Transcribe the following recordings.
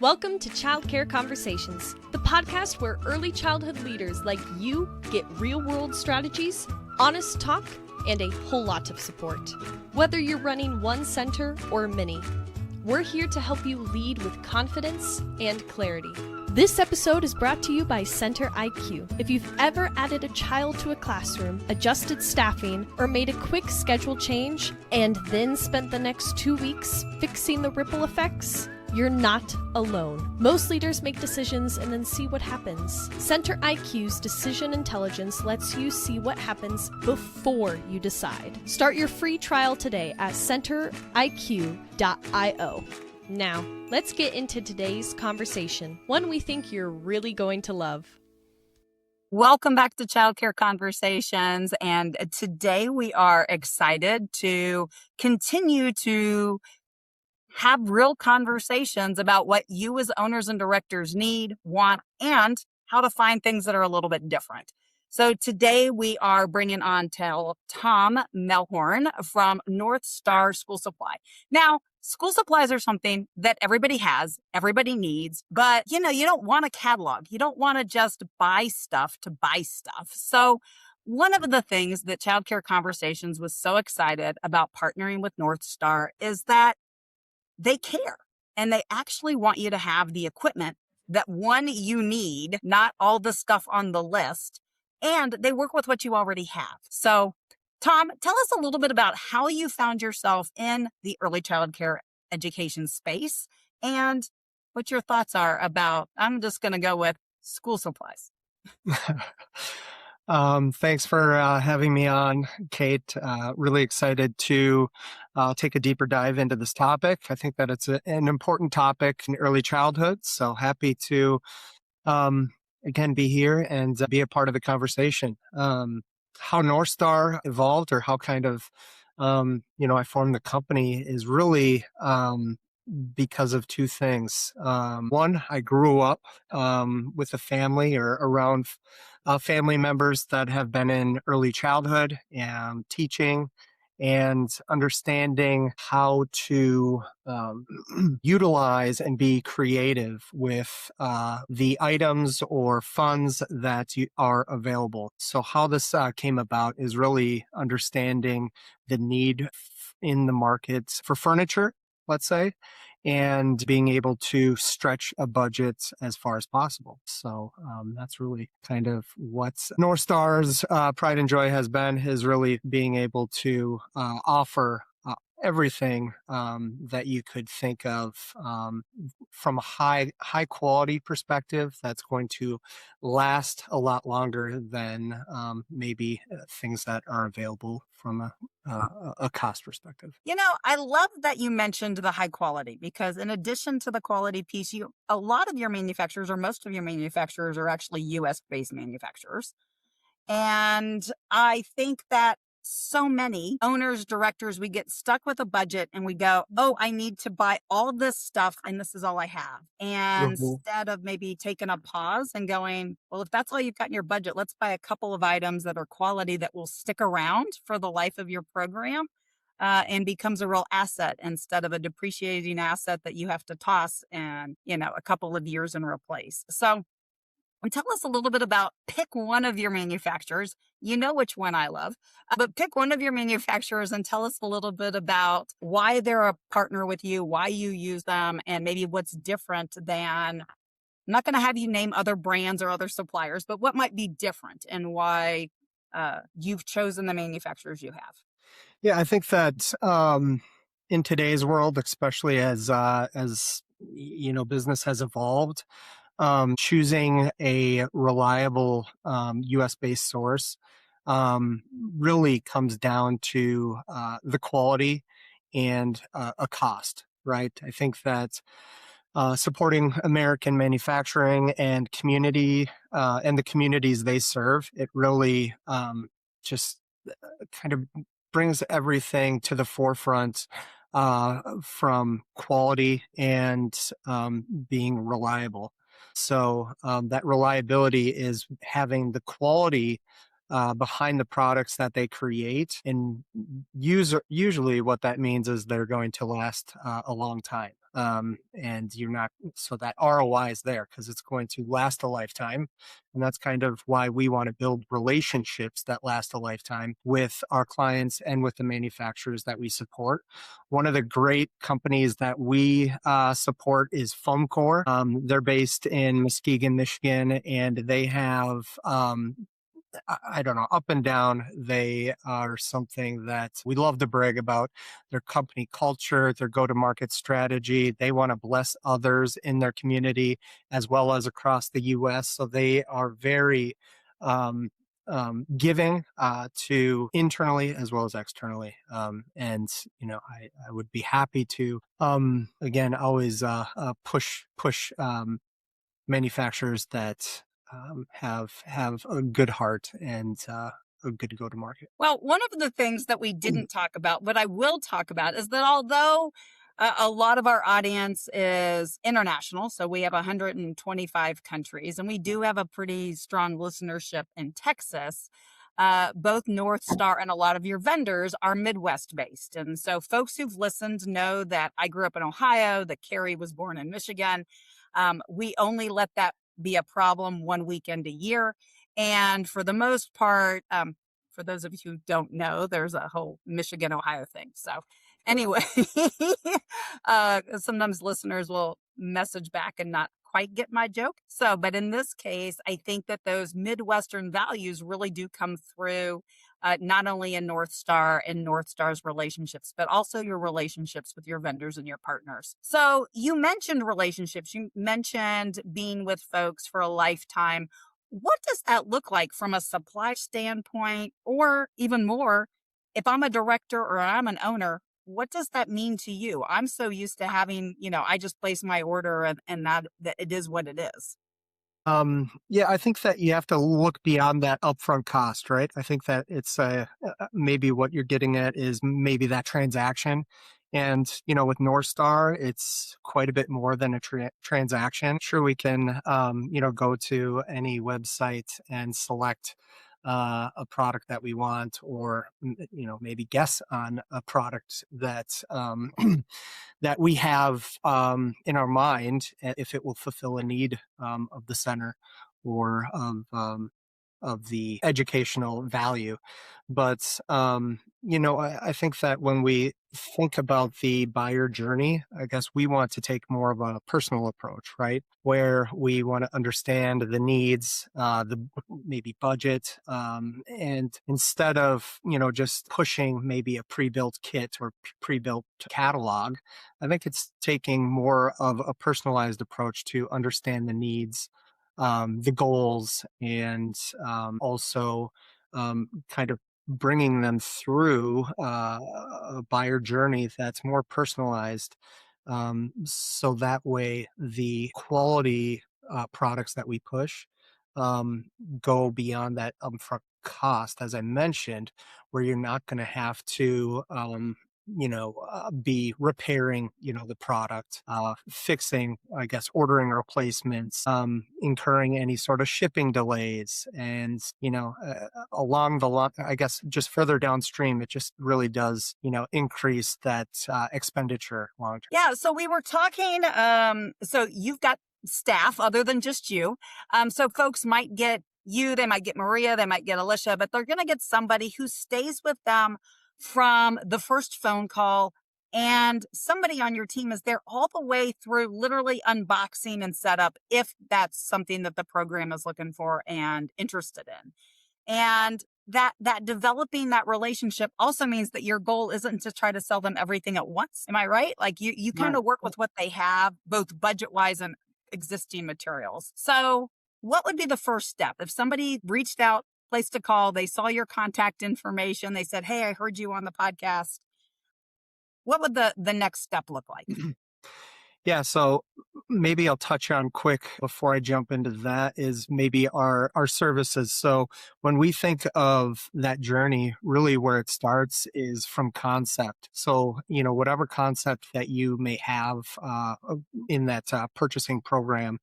Welcome to Childcare Conversations, the podcast where early childhood leaders like you get real-world strategies, honest talk, and a whole lot of support. Whether you're running one center or many, we're here to help you lead with confidence and clarity. This episode is brought to you by Center IQ. If you've ever added a child to a classroom, adjusted staffing, or made a quick schedule change, and then spent the next 2 weeks fixing the ripple effects, you're not alone. Most leaders make decisions and then see what happens. Center IQ's decision intelligence lets you see what happens before you decide. Start your free trial today at centeriq.io. Now, let's get into today's conversation, one we think you're really going to love. Welcome back to Childcare Conversations, and today we are excited to continue to have real conversations about what you as owners and directors need, want, and how to find things that are a little bit different. So today we are bringing on Tom Melhorn from North Star School Supply. Now, school supplies are something that everybody has, everybody needs, but you don't want a catalog. You don't want to just buy stuff to buy stuff. So one of the things that Childcare Conversations was so excited about partnering with North Star is that they care and they actually want you to have the equipment that you need, not all the stuff on the list, and they work with what you already have. So Tom, tell us a little bit about how you found yourself in the early childcare education space and what your thoughts are about, I'm just going to go with school supplies. Thanks for having me on, Kate. Really excited to take a deeper dive into this topic. I think that it's an important topic in early childhood. So happy to, again, be here and be a part of the conversation. How North Star evolved, or how kind of, I formed the company is really because of two things. One, I grew up with a family or around family members that have been in early childhood and teaching and understanding how to utilize and be creative with the items or funds that are available. So how this came about is really understanding the need in the markets for furniture, let's say, and being able to stretch a budget as far as possible. So that's really kind of what North Star's pride and joy has been, is really being able to offer everything that you could think of from a high quality perspective that's going to last a lot longer than maybe things that are available from a cost perspective. I love that you mentioned the high quality, because in addition to the quality piece, a lot of your manufacturers, or most of your manufacturers, are actually US-based manufacturers. And I think that so many owners, directors, we get stuck with a budget and we go, oh, I need to buy all this stuff and this is all I have. And instead of maybe taking a pause and going, well, if that's all you've got in your budget, let's buy a couple of items that are quality that will stick around for the life of your program and becomes a real asset instead of a depreciating asset that you have to toss and, a couple of years and replace. So tell us a little bit about, pick one of your manufacturers. You know which one I love, but pick one of your manufacturers and tell us a little bit about why they're a partner with you, why you use them, and maybe what's different than, I'm not going to have you name other brands or other suppliers, but what might be different and why you've chosen the manufacturers you have. Yeah, I think that in today's world, especially as business has evolved, choosing a reliable US-based source really comes down to the quality and a cost, right? I think that supporting American manufacturing and community and the communities they serve, it really just kind of brings everything to the forefront from quality and being reliable. So that reliability is having the quality behind the products that they create, and usually what that means is they're going to last a long time. And you're not, so that ROI is there because it's going to last a lifetime. And that's kind of why we want to build relationships that last a lifetime with our clients and with the manufacturers that we support. One of the great companies that we support is Foamcore. They're based in Muskegon, Michigan, and they have I don't know, up and down, they are something that we love to brag about. Their company culture, their go-to-market strategy. They want to bless others in their community as well as across the U.S. So they are very giving to internally as well as externally. And I would be happy to again always push manufacturers that have a good heart and a good go to market. Well, one of the things that we didn't talk about, but I will talk about, is that although a lot of our audience is international, so we have 125 countries, and we do have a pretty strong listenership in Texas. Both North Star and a lot of your vendors are Midwest based. And so folks who've listened know that I grew up in Ohio, that Carrie was born in Michigan. We only let that be a problem one weekend a year. And for the most part, for those of you who don't know, there's a whole Michigan, Ohio thing. So anyway, sometimes listeners will message back and not quite get my joke. So, but in this case, I think that those Midwestern values really do come through, not only in North Star and North Star's relationships, but also your relationships with your vendors and your partners. So you mentioned relationships. You mentioned being with folks for a lifetime. What does that look like from a supply standpoint, or even more, if I'm a director or I'm an owner? What does that mean to you? I'm so used to having, I just place my order and that it is what it is. Yeah, I think that you have to look beyond that upfront cost, right? I think that it's maybe what you're getting at is maybe that transaction. And, with North Star, it's quite a bit more than a transaction. Sure, we can, go to any website and select a product that we want, or maybe guess on a product that that we have in our mind, if it will fulfill a need of the center or of the educational value. But, I think that when we think about the buyer journey, I guess we want to take more of a personal approach, right? Where we want to understand the needs, the maybe budget, and instead of, just pushing maybe a pre-built kit or pre-built catalog, I think it's taking more of a personalized approach to understand the needs, the goals, and also kind of bringing them through a buyer journey that's more personalized. So that way, the quality products that we push um, go beyond that upfront cost, as I mentioned, where you're not going to have to be repairing, the product, fixing, I guess, ordering replacements, incurring any sort of shipping delays. And, along the line, I guess, just further downstream, it just really does, increase that expenditure long term. Yeah. So we were talking, so you've got staff other than just you. So folks might get you, they might get Maria, they might get Alicia, but they're going to get somebody who stays with them from the first phone call, and somebody on your team is there all the way through, literally unboxing and setup, if that's something that the program is looking for and interested in. And that developing that relationship also means that your goal isn't to try to sell them everything at once. Am I right? Like you kind of work with what they have, both budget wise and existing materials. So what would be the first step if somebody reached out, placed a call, they saw your contact information, they said, "Hey, I heard you on the podcast." What would the next step look like? Yeah, so maybe I'll touch on quick before I jump into that is maybe our services. So when we think of that journey, really where it starts is from concept. So, whatever concept that you may have in that purchasing program,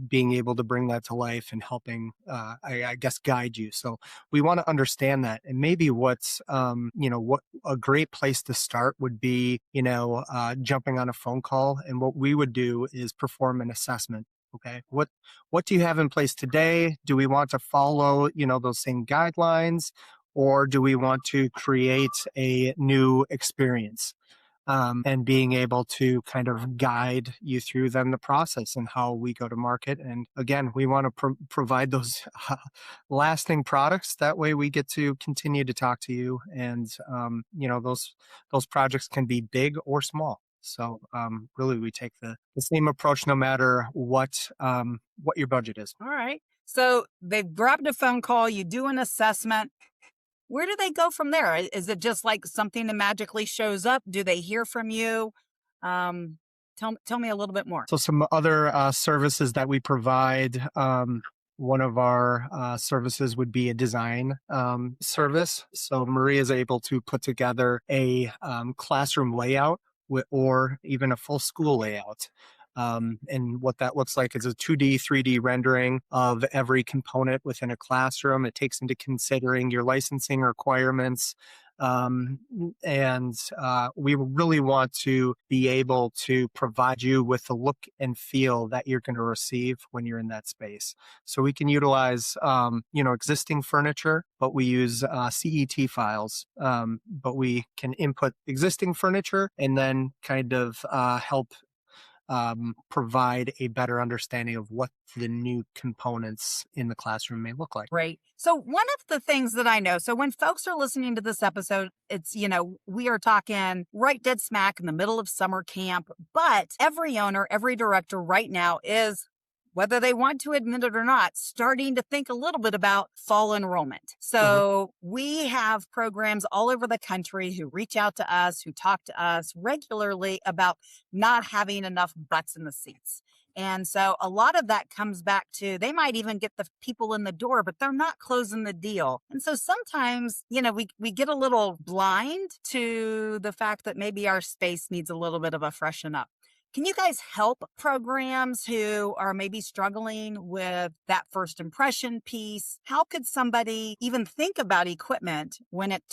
being able to bring that to life and helping, I guess, guide you. So we want to understand that. And maybe what's, what a great place to start would be, jumping on a phone call. And what we would do is perform an assessment. Okay. What do you have in place today? Do we want to follow, those same guidelines, or do we want to create a new experience? And being able to kind of guide you through then the process and how we go to market. And again, we want to provide those lasting products. That way we get to continue to talk to you. And, those projects can be big or small. So really, we take the same approach no matter what your budget is. All right. So they've grabbed a phone call, you do an assessment. Where do they go from there? Is it just like something that magically shows up? Do they hear from you? Tell me a little bit more. So some other services that we provide, one of our services would be a design service. So Maria is able to put together a classroom layout or even a full school layout. And what that looks like is a 2D, 3D rendering of every component within a classroom. It takes into considering your licensing requirements. And we really want to be able to provide you with the look and feel that you're going to receive when you're in that space. So we can utilize, existing furniture, but we use CET files. But we can input existing furniture and then kind of help provide a better understanding of what the new components in the classroom may look like. Right. So one of the things that I know, so when folks are listening to this episode, it's, we are talking right dead smack in the middle of summer camp, but every owner, every director right now is, whether they want to admit it or not, starting to think a little bit about fall enrollment. So we have programs all over the country who reach out to us, who talk to us regularly about not having enough butts in the seats. And so a lot of that comes back to, they might even get the people in the door, but they're not closing the deal. And so sometimes, we get a little blind to the fact that maybe our space needs a little bit of a freshen up. Can you guys help programs who are maybe struggling with that first impression piece? How could somebody even think about equipment when it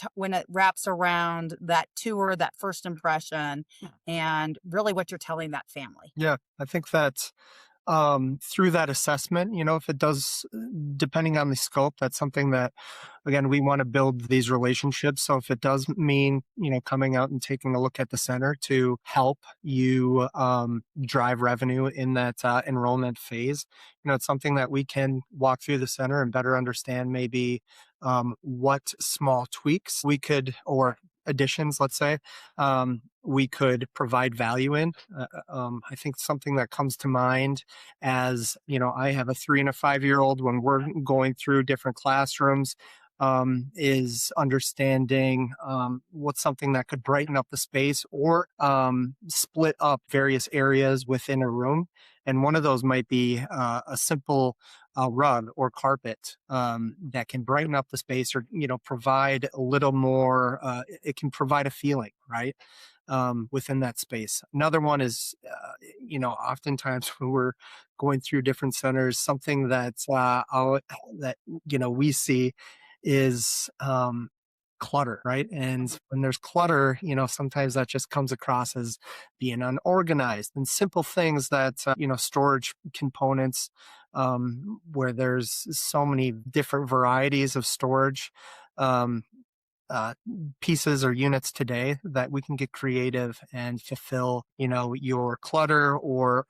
wraps around that tour, that first impression, and really what you're telling that family? Yeah, I think that through that assessment, if it does, depending on the scope, that's something that, again, we want to build these relationships. So if it does mean, coming out and taking a look at the center to help you drive revenue in that enrollment phase, it's something that we can walk through the center and better understand maybe what small tweaks we could, or additions, let's say, we could provide value in. I think something that comes to mind as, I have a 3 and a 5-year-old, when we're going through different classrooms, is understanding what's something that could brighten up the space or split up various areas within a room. And one of those might be a simple rug or carpet that can brighten up the space, or provide a little more. It can provide a feeling, right, within that space. Another one is, oftentimes when we're going through different centers, something that we see is clutter, right? And when there's clutter, sometimes that just comes across as being unorganized, and simple things that, storage components, where there's so many different varieties of storage, pieces or units today, that we can get creative and fulfill, your clutter, or,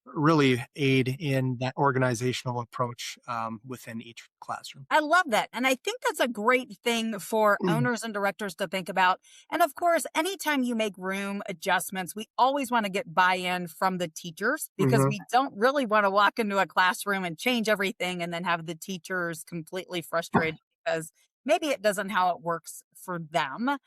really aid in that organizational approach within each classroom. I love that. And I think that's a great thing for owners and directors to think about. And of course, anytime you make room adjustments, we always want to get buy-in from the teachers, because we don't really want to walk into a classroom and change everything and then have the teachers completely frustrated because maybe it doesn't how it works for them.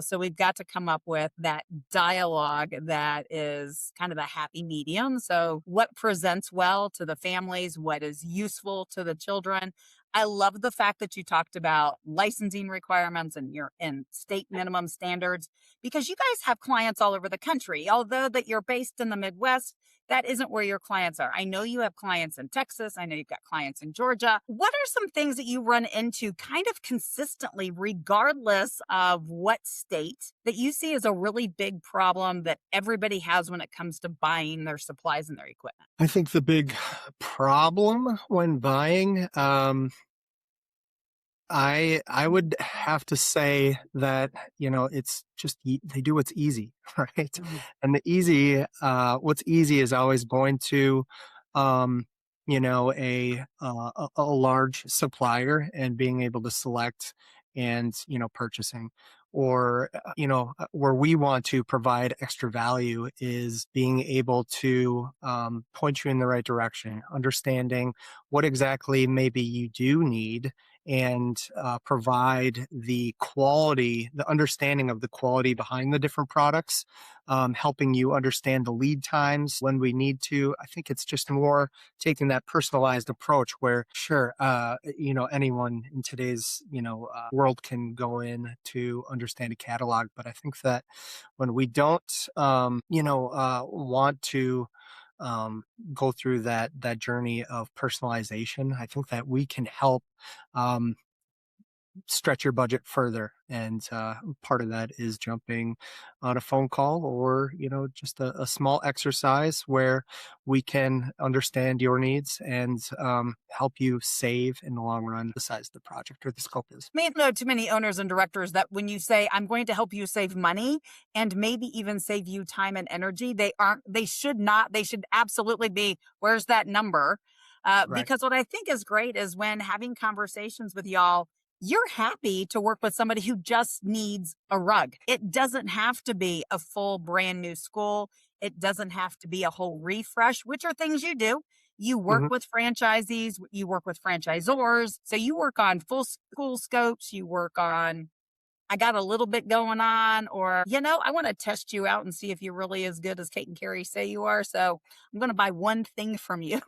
So we've got to come up with that dialogue that is kind of a happy medium. So what presents well to the families, what is useful to the children. I love the fact that you talked about licensing requirements and state minimum standards, because you guys have clients all over the country. Although that you're based in the Midwest, that isn't where your clients are. I know you have clients in Texas. I know you've got clients in Georgia. What are some things that you run into kind of consistently, regardless of what state, that you see as a really big problem that everybody has when it comes to buying their supplies and their equipment? I think the big problem when buying, I would have to say that, it's just they do what's easy, right? Mhm. And what's easy is always going to, um, a large supplier and being able to select and, purchasing. Or, where we want to provide extra value is being able to point you in the right direction, understanding what exactly maybe you do need and provide the quality, the understanding of the quality behind the different products, helping you understand the lead times when we need to. I think it's just more taking that personalized approach where, sure, anyone in today's, world can go in to understand a catalog. But I think that when we don't, want to um, go through that journey of personalization, I think that we can help um, stretch your budget further. And part of that is jumping on a phone call or, just a small exercise where we can understand your needs and help you save in the long run, the size of the project or the scope is. I know too many owners and directors that when you say, I'm going to help you save money and maybe even save you time and energy, they should absolutely be, where's that number? Right. Because what I think is great is when having conversations with y'all, you're happy to work with somebody who just needs a rug. It doesn't have to be a full brand new school. It doesn't have to be a whole refresh, which are things you do. You work Hmm. with franchisees, you work with franchisors. So you work on full school scopes, you work on, I got a little bit going on, or, I want to test you out and see if you're really as good as Kate and Carrie say you are. So I'm going to buy one thing from you.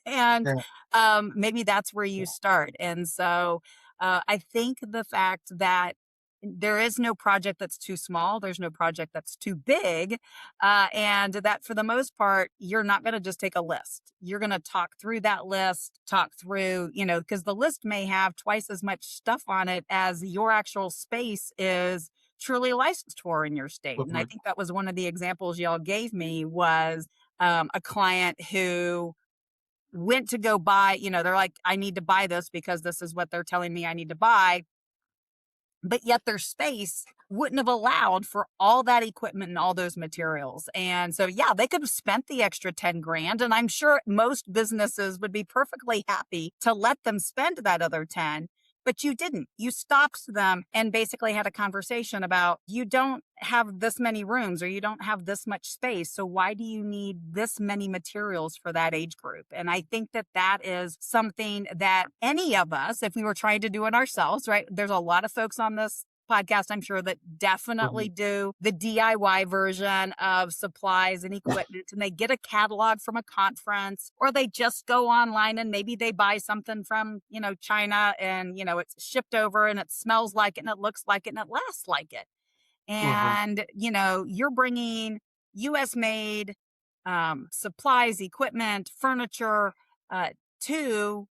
And Yeah. maybe that's where you start. And so I think the fact that there is no project that's too small, there's no project that's too big. And that for the most part, you're not going to just take a list. You're going to talk through that list, talk through, because the list may have twice as much stuff on it as your actual space is truly licensed for in your state. And I Mhm. think that was one of the examples y'all gave me was a client who went to go buy, they're like, I need to buy this because this is what they're telling me I need to buy, but yet their space wouldn't have allowed for all that equipment and all those materials. And so, yeah, they could have spent the extra 10 grand. And I'm sure most businesses would be perfectly happy to let them spend that other 10, but you didn't. You stopped them and basically had a conversation about you don't have this many rooms or you don't have this much space. So why do you need this many materials for that age group? And I think that that is something that any of us, if we were trying to do it ourselves, right? There's a lot of folks on this podcast, I'm sure, that definitely Mhm. do the DIY version of supplies and equipment, and they get a catalog from a conference, or they just go online and maybe they buy something from, China, and, it's shipped over and it smells like it and it looks like it and it lasts like it. Mhm. And, you're bringing US made supplies, equipment, furniture to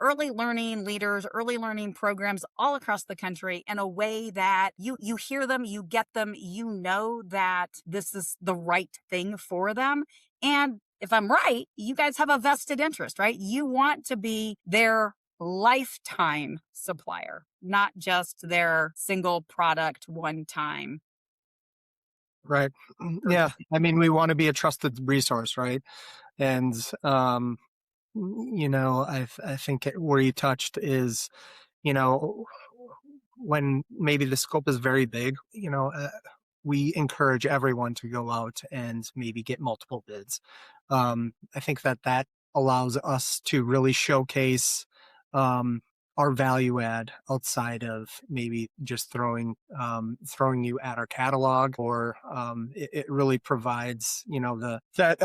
early learning leaders, early learning programs all across the country in a way that you hear them, you get them, you know that this is the right thing for them. And if I'm right, you guys have a vested interest, right? You want to be their lifetime supplier, not just their single product one time Right. Yeah. purchase. I mean, we want to be a trusted resource, right? And I think where you touched is, you know, when maybe the scope is very big, we encourage everyone to go out and maybe get multiple bids. I think that allows us to really showcase um, our value add outside of maybe just throwing you at our catalog, or it really provides that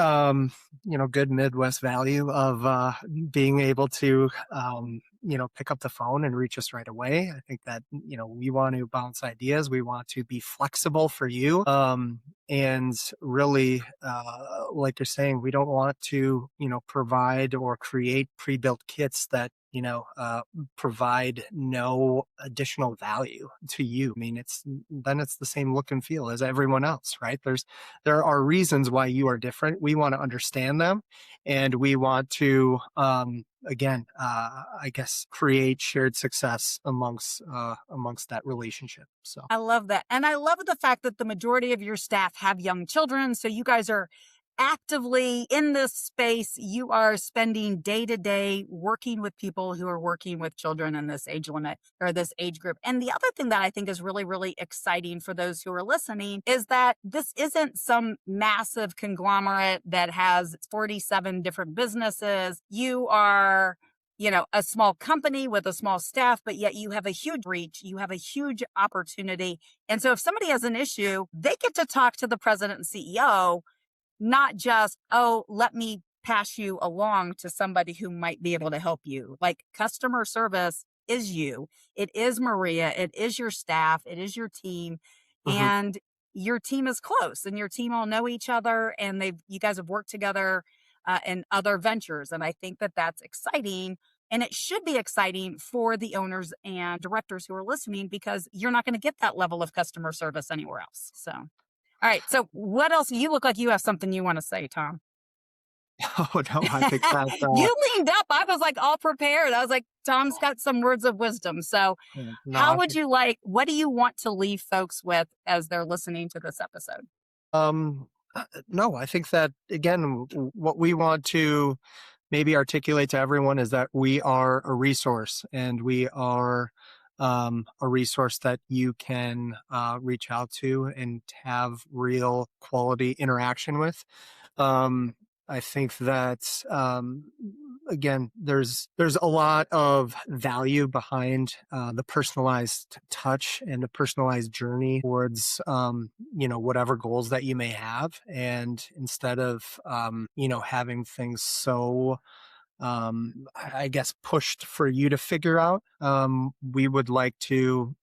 good Midwest value of being able to pick up the phone and reach us right away. I think that, we want to bounce ideas. We want to be flexible for you. And really, like you're saying, we don't want to, provide or create pre-built kits that, provide no additional value to you. I mean, it's the same look and feel as everyone else, right? There are reasons why you are different. We want to understand them, and we want to, again, I guess, create shared success amongst that relationship. So I love that. And I love the fact that the majority of your staff have young children. So you guys are actively in this space. You are spending day to day working with people who are working with children in this age limit or this age group. And the other thing that I think is really, really exciting for those who are listening is that this isn't some massive conglomerate that has 47 different businesses. You are a small company with a small staff, but yet you have a huge reach. You have a huge opportunity. And so if somebody has an issue, they get to talk to the president and CEO, not just, oh, let me pass you along to somebody who might be able to help you. Like, customer service is you. It is Maria. It is your staff. It is your team. Mhm. And your team is close, and your team all know each other, and you guys have worked together in other ventures. And I think that that's exciting. And it should be exciting for the owners and directors who are listening, because you're not going to get that level of customer service anywhere else. So, all right. So what else? You look like you have something you want to say, Tom. Oh no, I think that You leaned up. I was like all prepared. I was like, Tom's got some words of wisdom. So no, I what do you want to leave folks with as they're listening to this episode? no, I think that, again, what we want to maybe articulate to everyone is that we are a resource, and we are a resource that you can reach out to and have real quality interaction with. I think that, again, there's a lot of value behind the personalized touch and the personalized journey towards whatever goals that you may have. And instead of having things so I guess pushed for you to figure out, we would like to,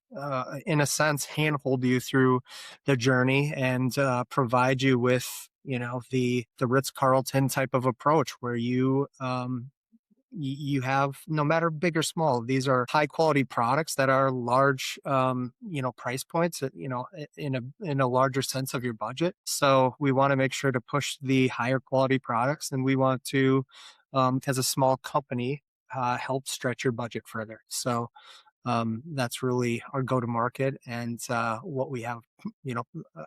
in a sense, handhold you through the journey and provide you with, the Ritz-Carlton type of approach where you have, no matter big or small, these are high quality products that are large, price points, in a larger sense of your budget. So we want to make sure to push the higher quality products, and we want to, as a small company, help stretch your budget further. So that's really our go-to-market, and what we have,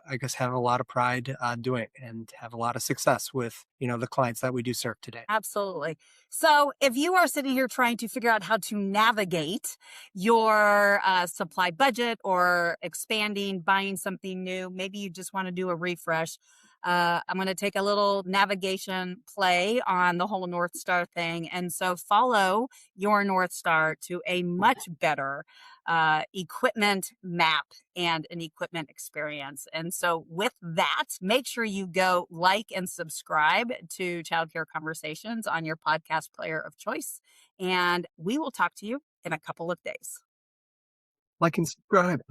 I guess, have a lot of pride doing, and have a lot of success with, the clients that we do serve today. Absolutely. So if you are sitting here trying to figure out how to navigate your supply budget, or expanding, buying something new, maybe you just want to do a refresh. I'm going to take a little navigation play on the whole North Star thing. And so follow your North Star to a much better equipment map and an equipment experience. And so with that, make sure you go like and subscribe to Childcare Conversations on your podcast player of choice. And we will talk to you in a couple of days. Like and subscribe.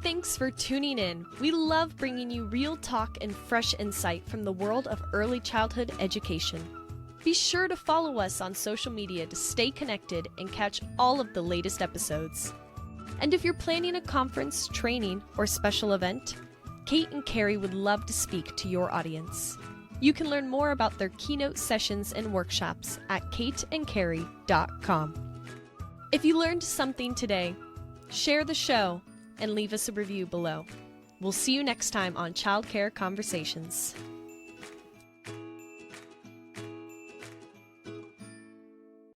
Thanks for tuning in. We love bringing you real talk and fresh insight from the world of early childhood education. Be sure to follow us on social media to stay connected and catch all of the latest episodes. And if you're planning a conference, training, or special event, Kate and Carrie would love to speak to your audience. You can learn more about their keynote sessions and workshops at kateandcarrie.com. If you learned something today, share the show and leave us a review below. We'll see you next time on Childcare Conversations.